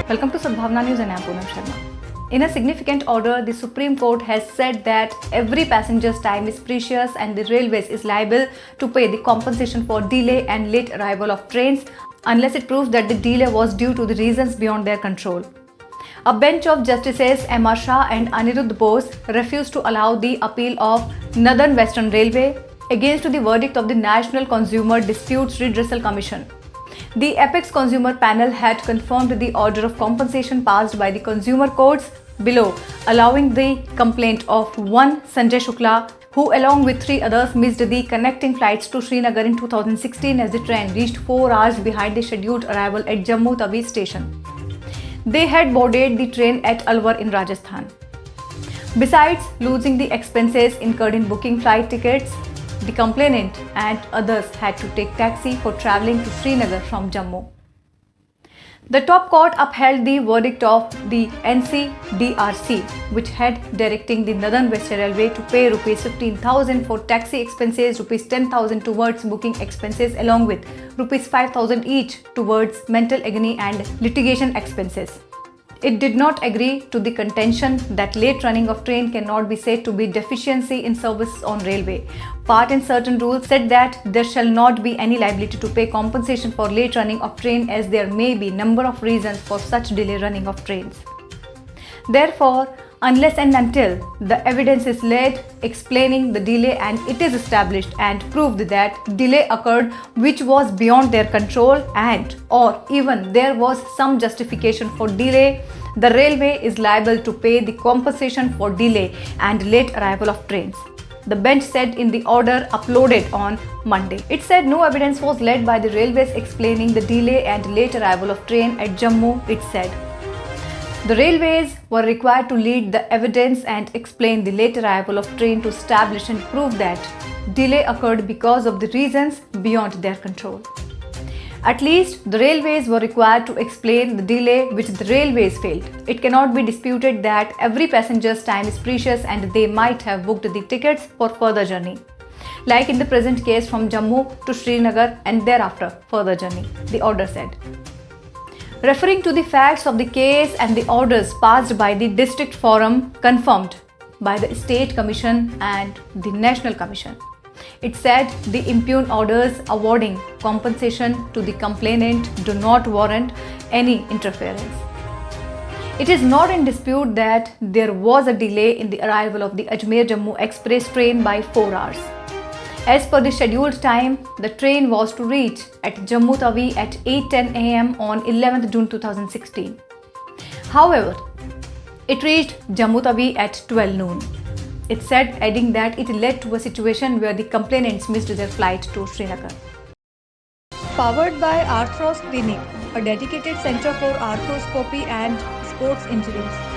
Welcome to Sadbhawna News and I am Poonam Sharma. In a significant order, the Supreme Court has said that every passenger's time is precious and the railways is liable to pay the compensation for delay and late arrival of trains unless it proves that the delay was due to the reasons beyond their control. A bench of Justices M.R. Shah and Aniruddha Bose refused to allow the appeal of Northern Western Railway against the verdict of the National Consumer Disputes Redressal Commission. The Apex Consumer Panel had confirmed the order of compensation passed by the consumer courts below, allowing the complaint of one Sanjay Shukla, who along with 3 others missed the connecting flights to Srinagar in 2016 as the train reached 4 hours behind the scheduled arrival at Jammu Tawi station. They had boarded the train at Alwar in Rajasthan. Besides losing the expenses incurred in booking flight tickets, the complainant and others had to take taxi for travelling to Srinagar from Jammu. The top court upheld the verdict of the NCDRC, which had directing the Northern Western Railway to pay Rs 15,000 for taxi expenses, Rs 10,000 towards booking expenses, along with Rs 5,000 each towards mental agony and litigation expenses. It did not agree to the contention that late running of train cannot be said to be deficiency in services on railway. Part in certain rules said that there shall not be any liability to pay compensation for late running of train as there may be number of reasons for such delay running of trains. Therefore, unless and until the evidence is laid explaining the delay and it is established and proved that delay occurred which was beyond their control and or even there was some justification for delay, the railway is liable to pay the compensation for delay and late arrival of trains. The bench said in the order uploaded on Monday. It said no evidence was laid by the railways explaining the delay and late arrival of train at Jammu, it said. The railways were required to lead the evidence and explain the late arrival of train to establish and prove that delay occurred because of the reasons beyond their control. At least the railways were required to explain the delay which the railways failed. It cannot be disputed that every passenger's time is precious and they might have booked the tickets for further journey. Like in the present case from Jammu to Srinagar and thereafter further journey, the order said. Referring to the facts of the case and the orders passed by the District Forum confirmed by the State Commission and the National Commission, it said the impugned orders awarding compensation to the complainant do not warrant any interference. It is not in dispute that there was a delay in the arrival of the Ajmer-Jammu Express train by 4 hours. As per the scheduled time, the train was to reach at Jammu Tawi at 8:10 am on 11th June 2016. However, it reached Jammu Tawi at 12 noon. It said, adding that it led to a situation where the complainants missed their flight to Srinagar. Powered by Arthros Clinic, a dedicated center for arthroscopy and sports injuries.